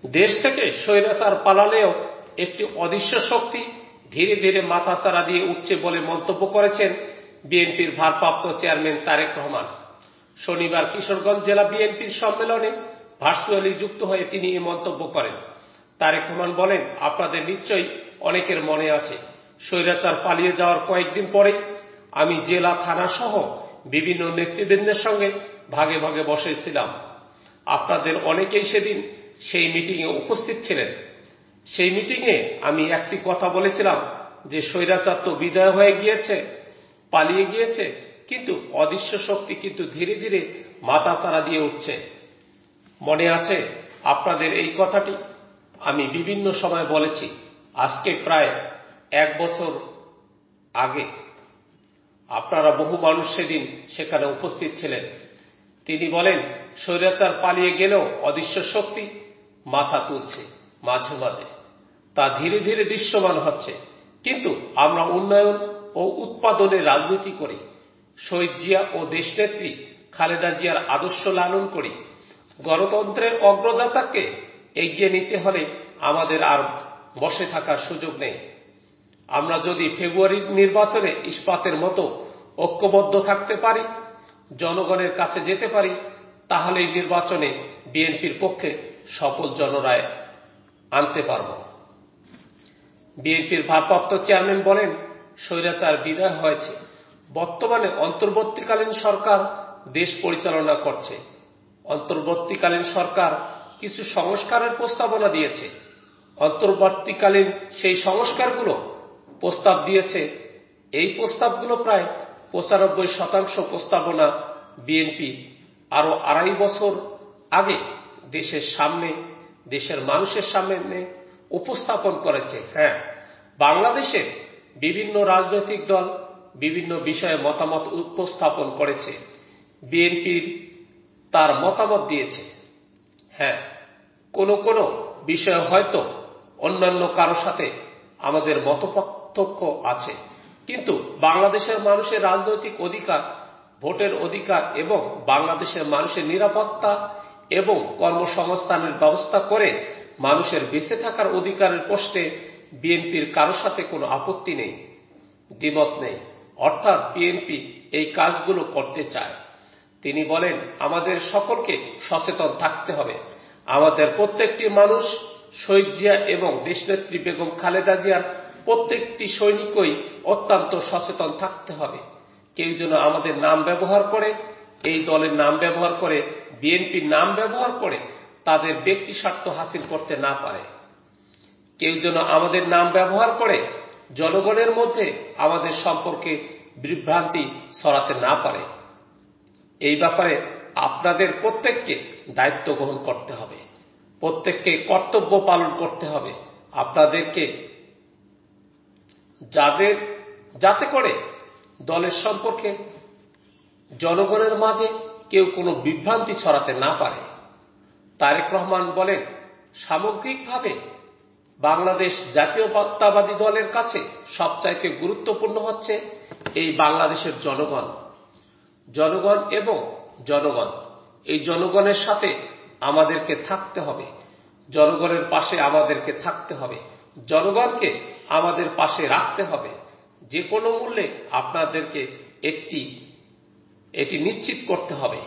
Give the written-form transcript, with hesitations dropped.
দেশ থেকে স্বৈরাচার পালালেও একটি অদৃশ্য শক্তি ধীরে ধীরে মাথাচাড়া দিয়ে উঠছে বলে মন্তব্য করেছেন বিএনপির ভারপ্রাপ্ত চেয়ারম্যান তারেক রহমান। শনিবার কিশোরগঞ্জ জেলা বিএনপির সম্মেলনে ভার্চুয়ালি যুক্ত হয়ে তিনি এ মন্তব্য করেন। তারেক রহমান বলেন, আপনাদের নিশ্চয়ই অনেকের মনে আছে, স্বৈরাচার পালিয়ে যাওয়ার কয়েকদিন পরেই আমি জেলা থানা সহ বিভিন্ন নেতৃবৃন্দের সঙ্গে ভাগে ভাগে বসেছিলাম। আপনাদের অনেকেই সেদিন সেই মিটিংয়ে উপস্থিত ছিলেন। সেই মিটিংয়ে আমি একটি কথা বলেছিলাম যে স্বৈরাচার তো বিদায় হয়ে গিয়েছে, পালিয়ে গিয়েছে, কিন্তু অদৃশ্য শক্তি কিন্তু ধীরে ধীরে মাথাচাড়া দিয়ে উঠছে। মনে আছে আপনাদের এই কথাটি? আমি বিভিন্ন সময় বলেছি। আজকে প্রায় 1 বছর আগে আপনারা বহু মানুষ সেদিন সেখানে উপস্থিত ছিলেন। তিনি বলেন, স্বৈরাচার পালিয়ে গেলেও অদৃশ্য শক্তি মাথা তুলছে মাঝে মাঝে, তা ধীরে ধীরে দৃশ্যমান হচ্ছে। কিন্তু আমরা উন্নয়ন ও উৎপাদনের রাজনীতি করি, শহীদ জিয়া ও দেশনেত্রী খালেদা জিয়ার আদর্শ লালন করি। গণতন্ত্রের অগ্রযাত্রাকে এগিয়ে নিতে হলে আমাদের আর বসে থাকার সুযোগ নেই। আমরা যদি ফেব্রুয়ারির নির্বাচনে ইস্পাতের মতো ঐক্যবদ্ধ থাকতে পারি, জনগণের কাছে যেতে পারি, তাহলে এই নির্বাচনে বিএনপির পক্ষে সফল জনরায় আনতে পারব। বিএনপির ভারপ্রাপ্ত চেয়ারম্যান বলেন, স্বৈরাচার বিদায় হয়েছে। বর্তমানে অন্তর্বর্তীকালীন সরকার দেশ পরিচালনা করছে। অন্তর্বর্তীকালীন সরকার কিছু সংস্কারের প্রস্তাবনা দিয়েছে। অন্তর্বর্তীকালীন সেই সংস্কারগুলো প্রস্তাব দিয়েছে। এই প্রস্তাবগুলো প্রায় 95% প্রস্তাবনা বিএনপি আরো 2.5 বছর আগে দেশের মানুষের সামনে উপস্থাপন করেছে। হ্যাঁ, বাংলাদেশের বিভিন্ন রাজনৈতিক দল বিভিন্ন বিষয়ে মতামত উপস্থাপন করেছে। বিএনপির তার মতামত দিয়েছে। হ্যাঁ, কোন বিষয়ে হয়তো অন্যান্য কারো সাথে আমাদের মতপার্থক্য আছে, কিন্তু বাংলাদেশের মানুষের রাজনৈতিক অধিকার, ভোটের অধিকার এবং বাংলাদেশের মানুষের নিরাপত্তা এবং কর্মসংস্থানের ব্যবস্থা করে মানুষের বেঁচে থাকার অধিকারের প্রশ্নে বিএনপির কারো সাথে কোনো আপত্তি নেই, দ্বিমত নেই। অর্থাৎ বিএনপি এই কাজগুলো করতে চায়। তিনি বলেন, আমাদের সকলকে সচেতন থাকতে হবে। আমাদের প্রত্যেকটি মানুষ, শহীদ জিয়া এবং দেশনেত্রী বেগম খালেদা জিয়ার প্রত্যেকটি সৈনিকই অত্যন্ত সচেতন থাকতে হবে। কেউ যেন আমাদের নাম ব্যবহার করে, এই দলের নাম ব্যবহার করে, বিএনপির নাম ব্যবহার করে তাদের ব্যক্তি স্বার্থ হাসিল করতে না পারে। কেউ যেন আমাদের নাম ব্যবহার করে জনগণের মধ্যে আমাদের সম্পর্কে বিভ্রান্তি ছড়াতে না পারে। এই ব্যাপারে আপনাদের প্রত্যেককে দায়িত্ব গ্রহণ করতে হবে, প্রত্যেককে কর্তব্য পালন করতে হবে আপনাদেরকে, যাতে করে দলের সম্পর্কে জনগণের মাঝে কেউ কোনো বিভ্রান্তি ছড়াতে না পারে। তারেক রহমান বলেন, সামগ্রিকভাবে বাংলাদেশ জাতীয়তাবাদী দলের কাছে সবচাইতে গুরুত্বপূর্ণ হচ্ছে এই বাংলাদেশের জনগণ এবং জনগণ। এই জনগণের সাথে আমাদেরকে থাকতে হবে, জনগণের পাশে আমাদেরকে থাকতে হবে, জনগণকে আমাদের পাশে রাখতে হবে। যে কোনো মূল্যে আপনাদেরকে এটি নিশ্চিত করতে হবে।